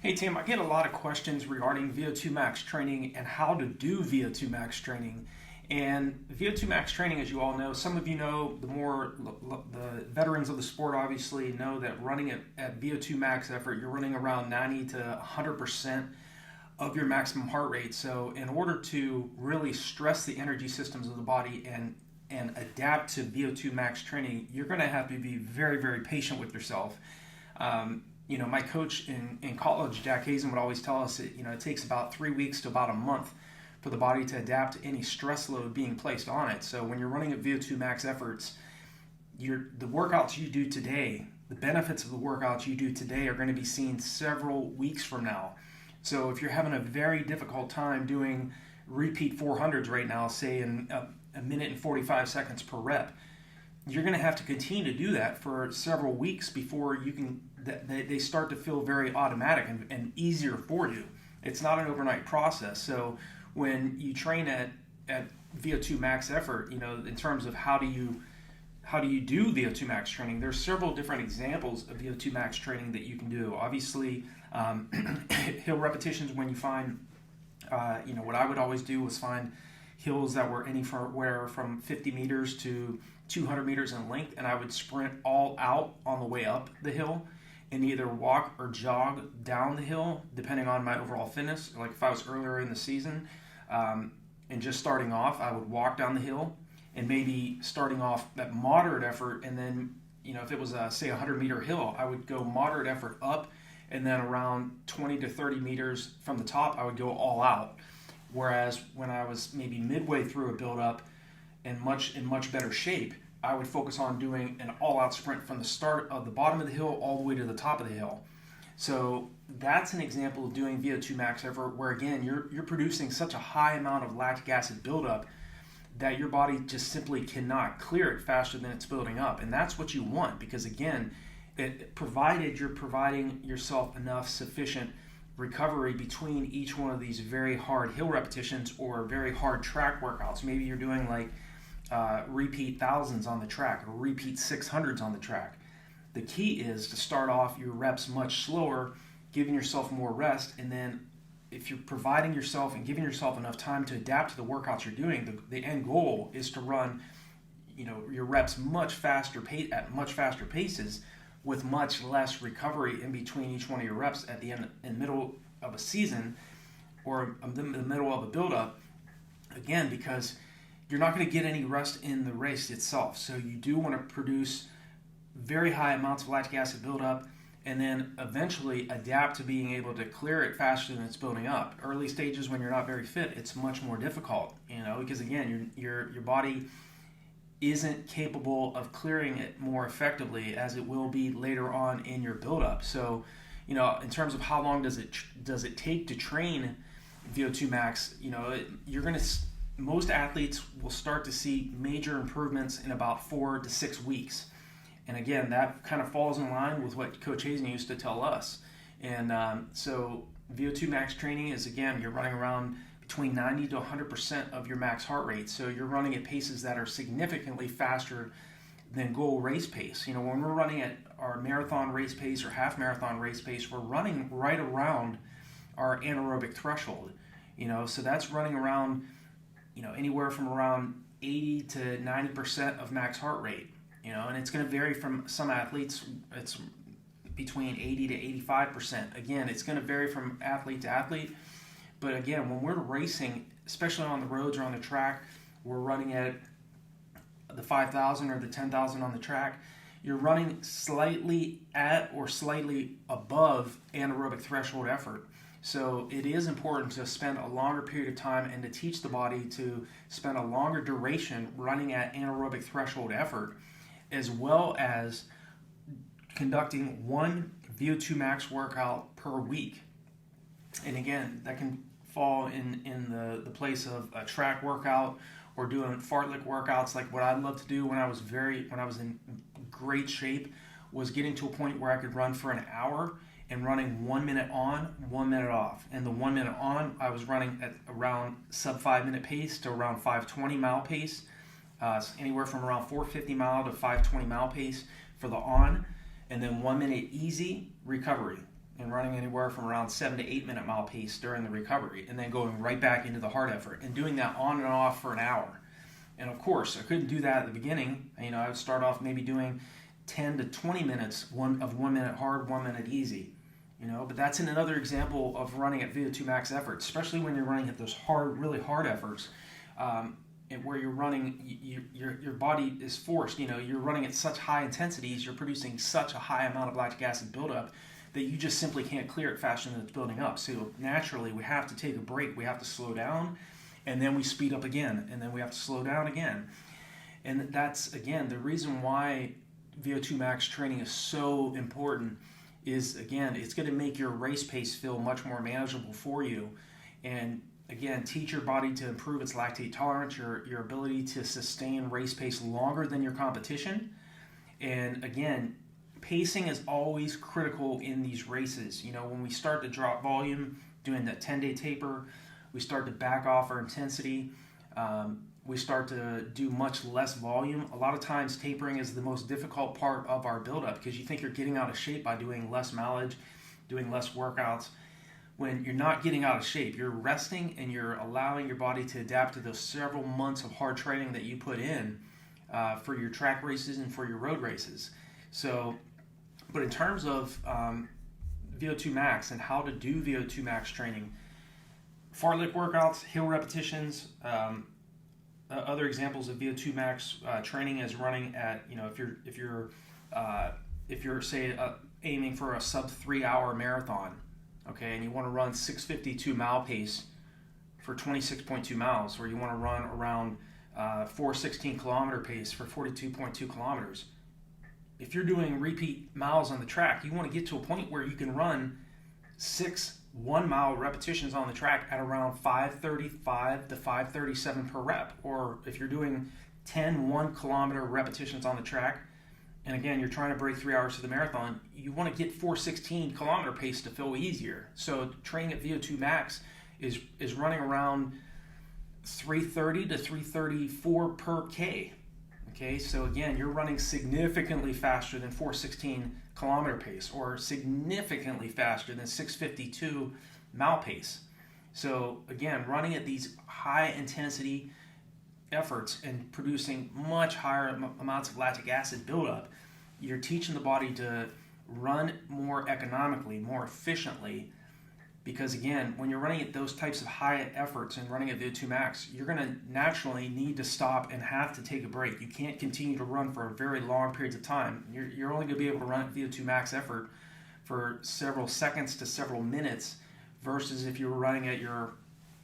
Hey Tim, I get a lot of questions regarding VO2 max training and how to do VO2 max training. And VO2 max training, as you all know, some of you know, the veterans of the sport obviously know that running at VO2 max effort, you're running around 90 to 100% of your maximum heart rate. So in order to really stress the energy systems of the body and adapt to VO2 max training, you're going to have to be very, very patient with yourself. My coach in college, Jack Hazen, would always tell us that, it takes about 3 weeks to about a month for the body to adapt to any stress load being placed on it. So when you're running at VO2 max efforts, the workouts you do today, the benefits of the workouts you do today are going to be seen several weeks from now. So if you're having a very difficult time doing repeat 400s right now, say in a minute and 45 seconds per rep, you're going to have to continue to do that for several weeks before they start to feel very automatic and easier for you. It's not an overnight process. So when you train at VO2 max effort, in terms of how do you do VO2 max training, there's several different examples of VO2 max training that you can do. Obviously, hill repetitions, when you find, what I would always do was find hills that were anywhere from 50 meters to 200 meters in length, and I would sprint all out on the way up the hill and either walk or jog down the hill depending on my overall fitness. Like if I was earlier in the season and just starting off, I would walk down the hill and maybe starting off at moderate effort, and then if it was say a 100-meter hill, I would go moderate effort up, and then around 20 to 30 meters from the top I would go all out. Whereas when I was maybe midway through a build-up and in much better shape, I would focus on doing an all-out sprint from the start of the bottom of the hill all the way to the top of the hill. So that's an example of doing VO2 max effort where, again, you're producing such a high amount of lactic acid buildup that your body just simply cannot clear it faster than it's building up. And that's what you want, because, again, provided you're providing yourself enough sufficient recovery between each one of these very hard hill repetitions or very hard track workouts. Maybe you're doing like repeat thousands on the track or repeat 600s on the track. The key is to start off your reps much slower, giving yourself more rest, and then if you're providing yourself and giving yourself enough time to adapt to the workouts you're doing, the end goal is to run your reps much faster at much faster paces with much less recovery in between each one of your reps at the end and middle of a season or the middle of a build-up. Again, because you're not going to get any rest in the race itself. So you do want to produce very high amounts of lactic acid buildup and then eventually adapt to being able to clear it faster than it's building up. Early stages when you're not very fit, it's much more difficult, because again, your body isn't capable of clearing it more effectively as it will be later on in your buildup. So, in terms of how long does it take to train VO2 max, most athletes will start to see major improvements in about 4 to 6 weeks. And again, that kind of falls in line with what Coach Hazen used to tell us. And so VO2 max training is, again, you're running around between 90 to 100% of your max heart rate. So you're running at paces that are significantly faster than goal race pace. When we're running at our marathon race pace or half marathon race pace, we're running right around our anaerobic threshold. So that's running around, anywhere from around 80 to 90% of max heart rate. And it's going to vary from some athletes. It's between 80 to 85%. Again, it's going to vary from athlete to athlete. But again, when we're racing, especially on the roads or on the track, we're running at the 5,000 or the 10,000 on the track. You're running slightly at or slightly above anaerobic threshold effort. So it is important to spend a longer period of time and to teach the body to spend a longer duration running at anaerobic threshold effort, as well as conducting one VO2 max workout per week. And again, that can fall in the place of a track workout or doing fartlek workouts. Like what I loved to do when I was in great shape was getting to a point where I could run for an hour and running 1 minute on, 1 minute off. And the 1 minute on, I was running at around sub 5 minute pace to around 520 mile pace, anywhere from around 450 mile to 520 mile pace for the on, and then 1 minute easy recovery. and running anywhere from around 7 to 8 minute mile pace during the recovery, and then going right back into the hard effort and doing that on and off for an hour. And of course, I couldn't do that at the beginning. I would start off maybe doing 10 to 20 minutes of 1 minute hard, 1 minute easy. But that's another example of running at VO2 max effort, especially when you're running at those hard, really hard efforts, and where you're running, your body is forced. You're running at such high intensities, you're producing such a high amount of lactic acid buildup that you just simply can't clear it faster than it's building up. So naturally, we have to take a break. We have to slow down, and then we speed up again, and then we have to slow down again. And that's, again, the reason why VO2 max training is so important is, again, it's going to make your race pace feel much more manageable for you. And again, teach your body to improve its lactate tolerance, your ability to sustain race pace longer than your competition. And again, pacing is always critical in these races. When we start to drop volume, doing that 10-day taper, we start to back off our intensity. We start to do much less volume. A lot of times tapering is the most difficult part of our buildup because you think you're getting out of shape by doing less mileage, doing less workouts. When you're not getting out of shape, you're resting and you're allowing your body to adapt to those several months of hard training that you put in for your track races and for your road races. So, but in terms of VO2 max and how to do VO2 max training, fartlek workouts, hill repetitions, other examples of VO2 max training is running at, if you're say aiming for a sub 3 hour marathon, okay, and you want to run 6:52 mile pace for 26.2 miles, or you want to run around 4:16 kilometer pace for 42.2 kilometers. If you're doing repeat miles on the track, you want to get to a point where you can run 6 1-mile repetitions on the track at around 5:35 to 5:37 per rep. Or if you're doing 10 1-kilometer repetitions on the track, and again, you're trying to break 3 hours to the marathon, you want to get 4:16 kilometer pace to feel easier. So training at VO2 max is running around 3:30 to 3:34 per K. Okay, so again, you're running significantly faster than 4:16 kilometer pace, or significantly faster than 6:52 mile pace. So again, running at these high intensity efforts and producing much higher amounts of lactic acid buildup, you're teaching the body to run more economically, more efficiently. Because again, when you're running at those types of high efforts and running at VO2 max, you're going to naturally need to stop and have to take a break. You can't continue to run for very long periods of time. You're only going to be able to run at VO2 max effort for several seconds to several minutes, versus if you were running at your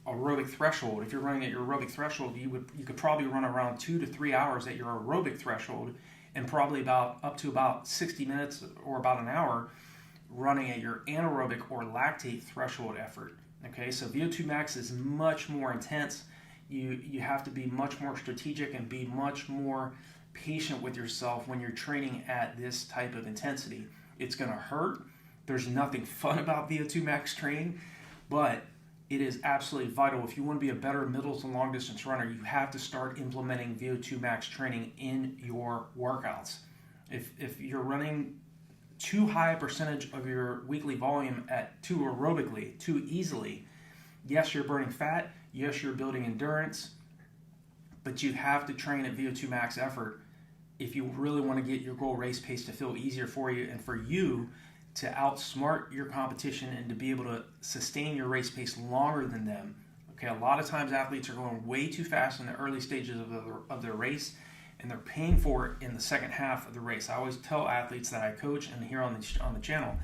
aerobic threshold. If you're running at your aerobic threshold, you could probably run around 2 to 3 hours at your aerobic threshold, and probably up to about 60 minutes or about an hour running at your anaerobic or lactate threshold effort. Okay, so VO2 max is much more intense. You have to be much more strategic and be much more patient with yourself when you're training at this type of intensity. It's going to hurt. There's nothing fun about VO2 max training, but it is absolutely vital. If you want to be a better middle to long distance runner, you have to start implementing VO2 max training in your workouts. If you're running too high a percentage of your weekly volume at too aerobically, too easily, yes, you're burning fat, yes, you're building endurance, but you have to train at VO2 max effort if you really want to get your goal race pace to feel easier for you, and for you to outsmart your competition and to be able to sustain your race pace longer than them. Okay, a lot of times athletes are going way too fast in the early stages of their race, and they're paying for it in the second half of the race. I always tell athletes that I coach and here on the channel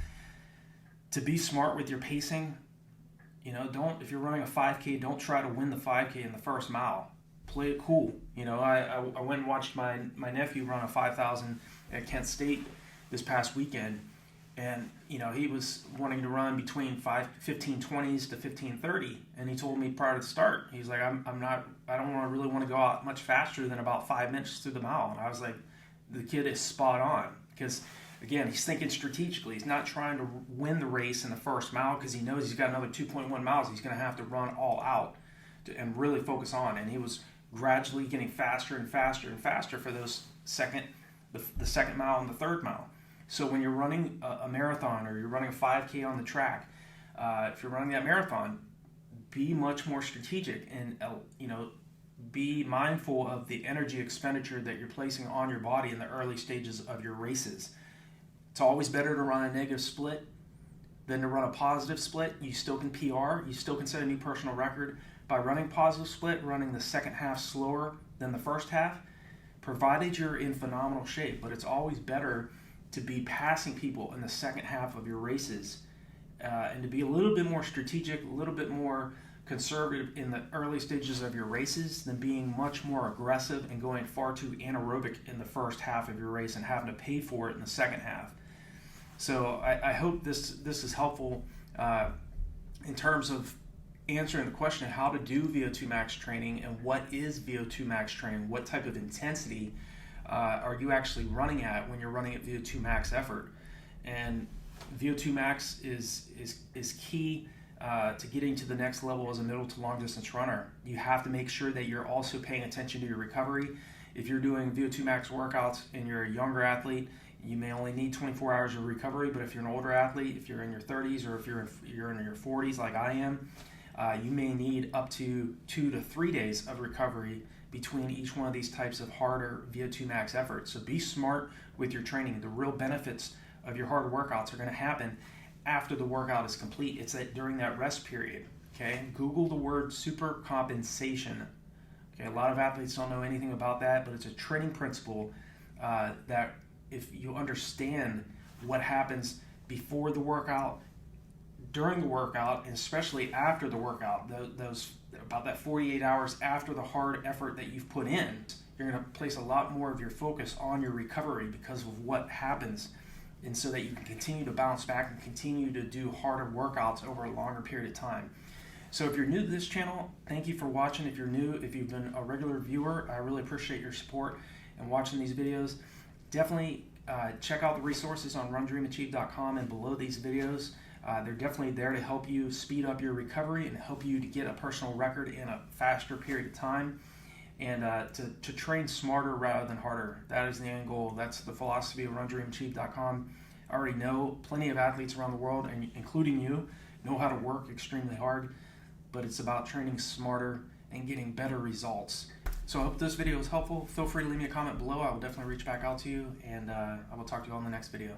to be smart with your pacing. If you're running a 5K, don't try to win the 5K in the first mile. Play it cool. I went and watched my nephew run a 5,000 at Kent State this past weekend, and he was wanting to run between 15:20s to 15:30, and he told me prior to the start, he's like, I don't really want to go out much faster than about 5 minutes through the mile. And I was like, the kid is spot on, because again, he's thinking strategically. He's not trying to win the race in the first mile because he knows he's got another 2.1 miles he's going to have to run all out and really focus on. And he was gradually getting faster and faster and faster for those the second mile and the third mile. So when you're running a marathon or you're running a 5K on the track, if you're running that marathon, be much more strategic and be mindful of the energy expenditure that you're placing on your body in the early stages of your races. It's always better to run a negative split than to run a positive split. You still can PR, you still can set a new personal record by running positive split, running the second half slower than the first half, provided you're in phenomenal shape. But it's always better to be passing people in the second half of your races and to be a little bit more strategic, a little bit more conservative in the early stages of your races than being much more aggressive and going far too anaerobic in the first half of your race and having to pay for it in the second half. So I hope this is helpful in terms of answering the question of how to do VO2 max training and what is VO2 max training, what type of intensity are you actually running at when you're running at VO2 max effort. And VO2 max is key to getting to the next level as a middle to long distance runner. You have to make sure that you're also paying attention to your recovery. If you're doing VO2 max workouts and you're a younger athlete, you may only need 24 hours of recovery, but if you're an older athlete, if you're in your 30s or if you're in your 40s like I am, you may need up to 2 to 3 days of recovery between each one of these types of harder VO2 max efforts. So be smart with your training. The real benefits of your hard workouts are going to happen after the workout is complete. It's during that rest period. Okay, Google the word supercompensation. Okay, a lot of athletes don't know anything about that, but it's a training principle that if you understand what happens before the workout, during the workout, and especially after the workout, those about that 48 hours after the hard effort that you've put in, you're going to place a lot more of your focus on your recovery because of what happens, and so that you can continue to bounce back and continue to do harder workouts over a longer period of time. So if you're new to this channel, thank you for watching. If you're new, if you've been a regular viewer, I really appreciate your support and watching these videos. Definitely check out the resources on RunDreamAchieve.com and below these videos. They're definitely there to help you speed up your recovery and help you to get a personal record in a faster period of time, and to train smarter rather than harder. That is the end goal. That's the philosophy of RunDreamAchieve.com. I already know plenty of athletes around the world, and including you, know how to work extremely hard, but it's about training smarter and getting better results. So I hope this video was helpful. Feel free to leave me a comment below. I will definitely reach back out to you, and I will talk to you all in the next video.